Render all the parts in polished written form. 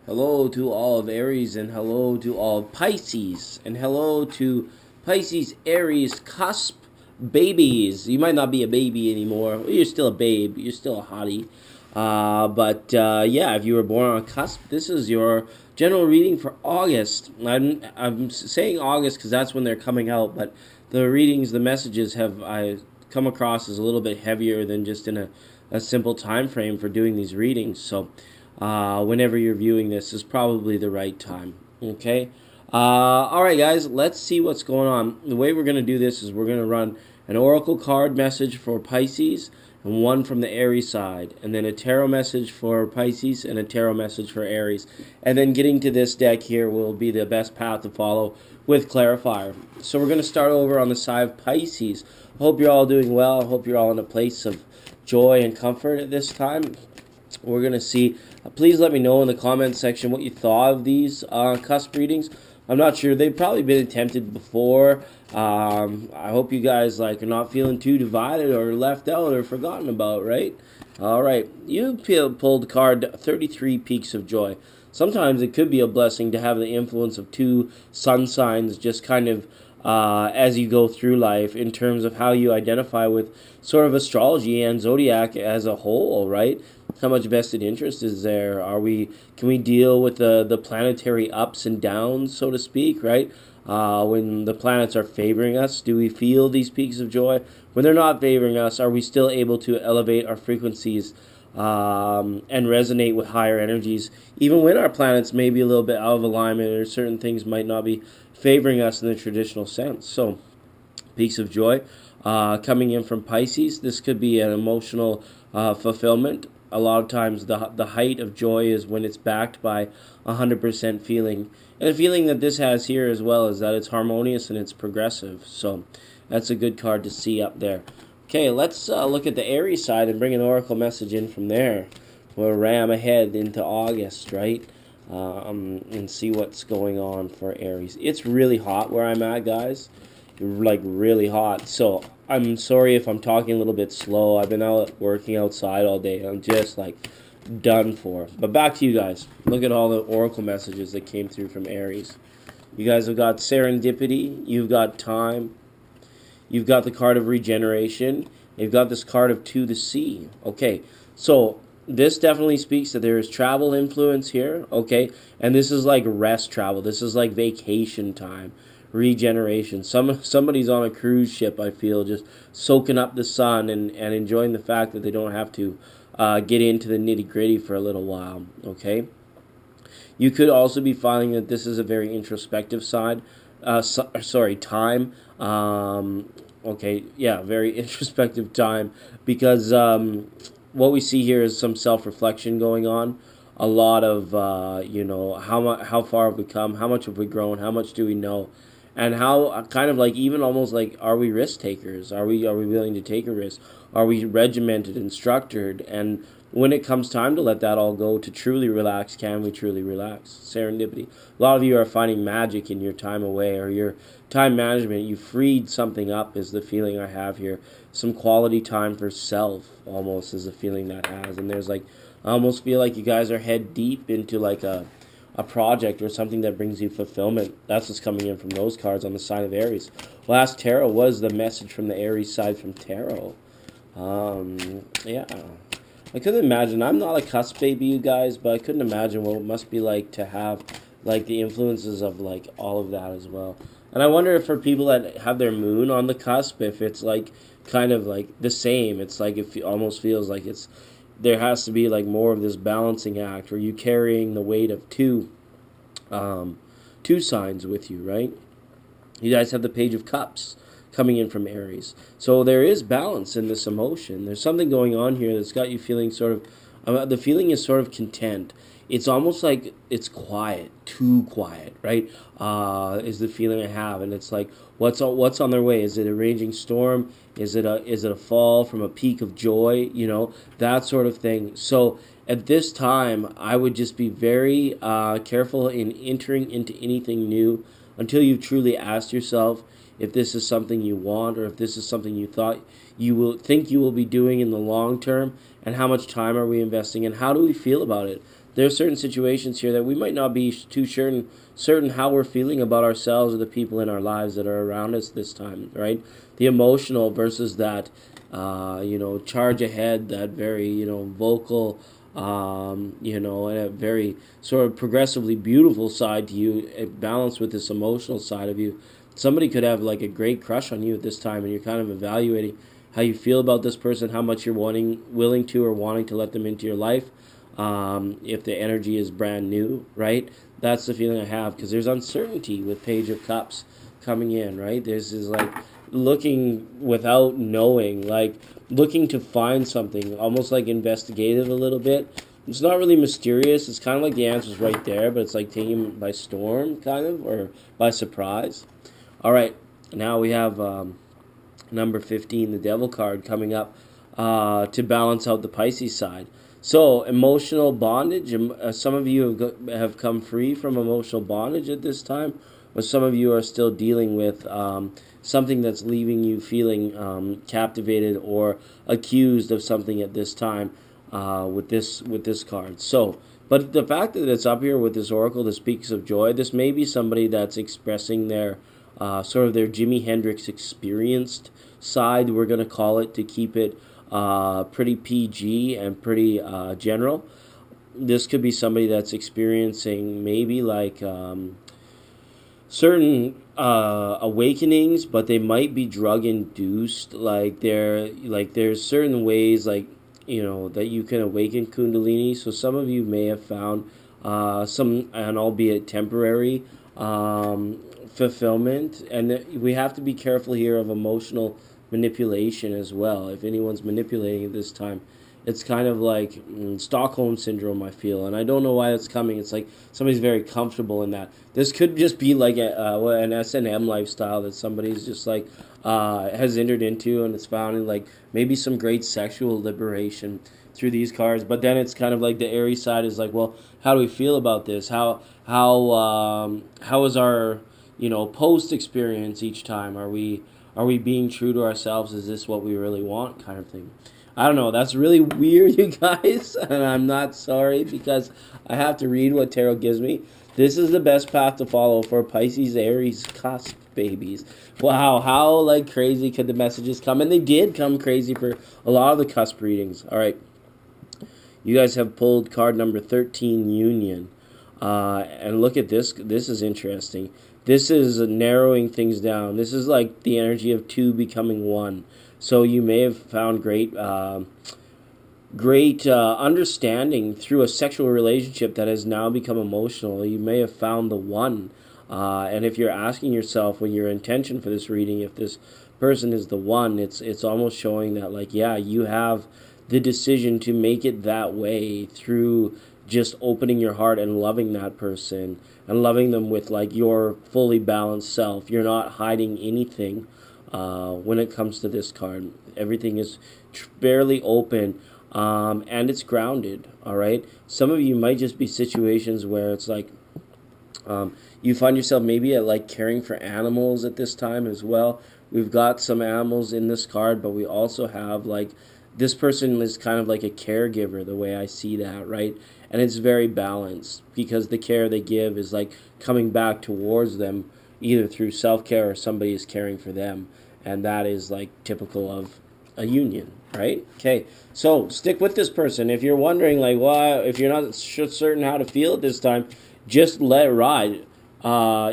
Hello to all of Aries, and hello to all of Pisces, and hello to Pisces, Aries, cusp babies. You might not be a baby anymore. Well, you're still a babe. You're still a hottie. But yeah, if you were born on a cusp, this is your general reading for August. I'm saying August because that's when they're coming out, but the readings, the messages I come across as a little bit heavier than just in a simple time frame for doing these readings. So whenever you're viewing this is probably the right time. Okay. All right, guys, let's see what's going on. The way we're going to do this is we're going to run an oracle card message for Pisces and one from the Aries side, and then a tarot message for Pisces and a tarot message for Aries. And then getting to this deck here will be the best path to follow with clarifier. So we're going to start over on the side of Pisces. Hope you're all doing well. Hope you're all in a place of joy and comfort at this time. We're going to see. Please let me know in the comment section what you thought of these cusp readings. I'm not sure. They've probably been attempted before. I hope you guys are not feeling too divided or left out or forgotten about, right? All right. You pulled card 33, Peaks of Joy. Sometimes it could be a blessing to have the influence of two sun signs just kind of as you go through life in terms of how you identify with sort of astrology and zodiac as a whole, right? How much vested interest is there? Can we deal with the planetary ups and downs, so to speak, right? When the planets are favoring us, do we feel these peaks of joy? When they're not favoring us, are we still able to elevate our frequencies and resonate with higher energies, even when our planets may be a little bit out of alignment or certain things might not be favoring us in the traditional sense? So, peaks of joy coming in from Pisces. This could be an emotional fulfillment. A lot of times the height of joy is when it's backed by 100% feeling. And the feeling that this has here as well is that it's harmonious and it's progressive. So that's a good card to see up there. Okay, let's look at the Aries side and bring an oracle message in from there. We'll ram ahead into August, right? And see what's going on for Aries. It's really hot where I'm at, guys. Like really hot. So I'm sorry if I'm talking a little bit slow. I've been out working outside all day. I'm just done for. But back to you guys. Look at all the oracle messages that came through from Aries. You guys have got serendipity. You've got time. You've got the card of regeneration. You've got this card of to the sea. Okay, so this definitely speaks that there is travel influence here. Okay, and this is like rest travel. This is like vacation time. Regeneration. Somebody's on a cruise ship, I feel, just soaking up the sun and enjoying the fact that they don't have to get into the nitty-gritty for a little while. Okay, you could also be finding that this is a very introspective side time. Okay, yeah, very introspective time, because what we see here is some self-reflection going on. A lot of how far have we come, how much have we grown, how much do we know, and how kind of even almost are we risk takers? Are we willing to take a risk? Are we regimented and structured? And when it comes time to let that all go, to truly relax, can we truly relax? Serendipity. A lot of you are finding magic in your time away or your time management. You freed something up is the feeling I have here. Some quality time for self almost is the feeling that has. And there's I almost feel like you guys are head deep into a project or something that brings you fulfillment. That's what's coming in from those cards on the side of Aries. Last tarot was the message from the Aries side from tarot. Yeah. I couldn't imagine. I'm not a cusp baby, you guys, but I couldn't imagine what it must be like to have the influences of all of that as well. And I wonder if for people that have their moon on the cusp, if it's kind of the same. It's it almost feels like there has to be more of this balancing act, or you carrying the weight of two signs with you, right? You guys have the Page of Cups coming in from Aries. So there is balance in this emotion. There's something going on here that's got you feeling sort of, the feeling is sort of content. It's almost like it's quiet, too quiet, right? Is the feeling I have. And it's what's on their way? Is it a raging storm? Is it a fall from a peak of joy? That sort of thing. So at this time, I would just be very careful in entering into anything new until you've truly asked yourself if this is something you want, or if this is something you thought you will be doing in the long term, and how much time are we investing, and how do we feel about it? there are certain situations here that we might not be too certain how we're feeling about ourselves or the people in our lives that are around us this time, right? The emotional versus that, charge ahead, that very, vocal, and a very sort of progressively beautiful side to you, balanced with this emotional side of you. Somebody could have like a great crush on you at this time, and you're kind of evaluating how you feel about this person, how much you're willing to or wanting to let them into your life. If the energy is brand new, right? That's the feeling I have, because there's uncertainty with Page of Cups coming in, right? This is like looking without knowing, like looking to find something, almost like investigative a little bit. It's not really mysterious. It's kind of like the answer's right there, but it's like taking it by storm, kind of, or by surprise. All right, now we have number 15, the Devil card, coming up to balance out the Pisces side. So, emotional bondage. Some of you have come free from emotional bondage at this time, or some of you are still dealing with something that's leaving you feeling captivated or accused of something at this time with this card. So, but the fact that it's up here with this oracle, this Peaks of Joy, this may be somebody that's expressing their sort of their Jimi Hendrix experienced side, we're going to call it, to keep it pretty PG and pretty general. This could be somebody that's experiencing maybe like certain awakenings, but they might be drug induced. There's certain ways that you can awaken Kundalini. So some of you may have found some, and albeit temporary, fulfillment, and we have to be careful here of emotional manipulation as well. If anyone's manipulating at this time, it's kind of like Stockholm syndrome, I feel, and I don't know why it's coming. It's like somebody's very comfortable in that. This could just be like an S&M lifestyle that somebody's just like has entered into, and it's found in like maybe some great sexual liberation through these cards. But then it's kind of like the Aries side is like, well, how do we feel about this? How is our post experience each time? Are we being true to ourselves? Is this what we really want, kind of thing? I don't know. That's really weird, you guys, and I'm not sorry, because I have to read what tarot gives me. This is the best path to follow for Pisces, Aries, cusp babies. Wow, how like crazy could the messages come? And they did come crazy for a lot of the cusp readings. All right, you guys have pulled card number 13, Union, and look at this. This is interesting. This is narrowing things down. This is like the energy of two becoming one. So you may have found great understanding through a sexual relationship that has now become emotional. You may have found the one. And if you're asking yourself, when your intention for this reading, if this person is the one, it's almost showing that, like, yeah, you have the decision to make it that way through just opening your heart and loving that person and loving them with like your fully balanced self. You're not hiding anything when it comes to this card. Everything is fairly open, and it's grounded. All right. Some of you might just be situations where it's like you find yourself maybe at like caring for animals at this time as well. We've got some animals in this card, but we also have like this person is kind of like a caregiver, the way I see that, right? And it's very balanced, because the care they give is like coming back towards them, either through self-care or somebody is caring for them. And that is like typical of a union, right? Okay, so stick with this person. If you're wondering, like, why, if you're not certain how to feel at this time, just let it ride.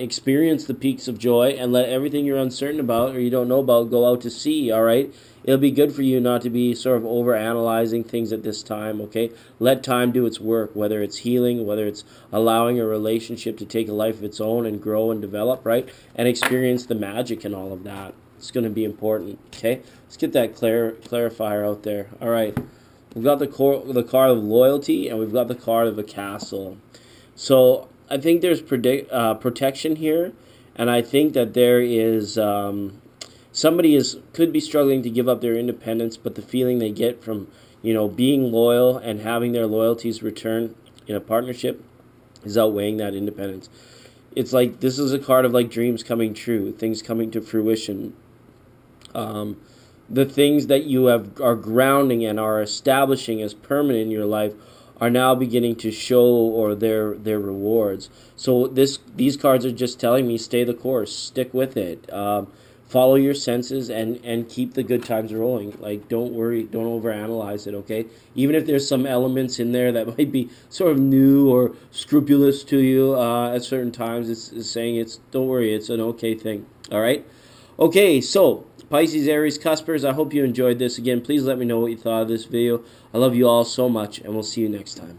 Experience the peaks of joy, and let everything you're uncertain about or you don't know about go out to sea, all right? It'll be good for you not to be sort of over-analyzing things at this time, okay? Let time do its work, whether it's healing, whether it's allowing a relationship to take a life of its own and grow and develop, right? And experience the magic and all of that. It's going to be important, okay? Let's get that clarifier out there. All right. We've got the card of loyalty, and we've got the card of a castle. So I think there's protection here, and I think that there is somebody could be struggling to give up their independence, but the feeling they get from being loyal and having their loyalties returned in a partnership is outweighing that independence. It's like this is a card of like dreams coming true, things coming to fruition. The things that you are grounding and are establishing as permanent in your life are now beginning to show, or their rewards. So these cards are just telling me, stay the course, stick with it, follow your senses, and keep the good times rolling. Like, don't worry, don't overanalyze it, okay? Even if there's some elements in there that might be sort of new or scrupulous to you at certain times, it's saying, don't worry, it's an okay thing. All right. Okay, so Pisces, Aries, Cuspers, I hope you enjoyed this. Again, please let me know what you thought of this video. I love you all so much, and we'll see you next time.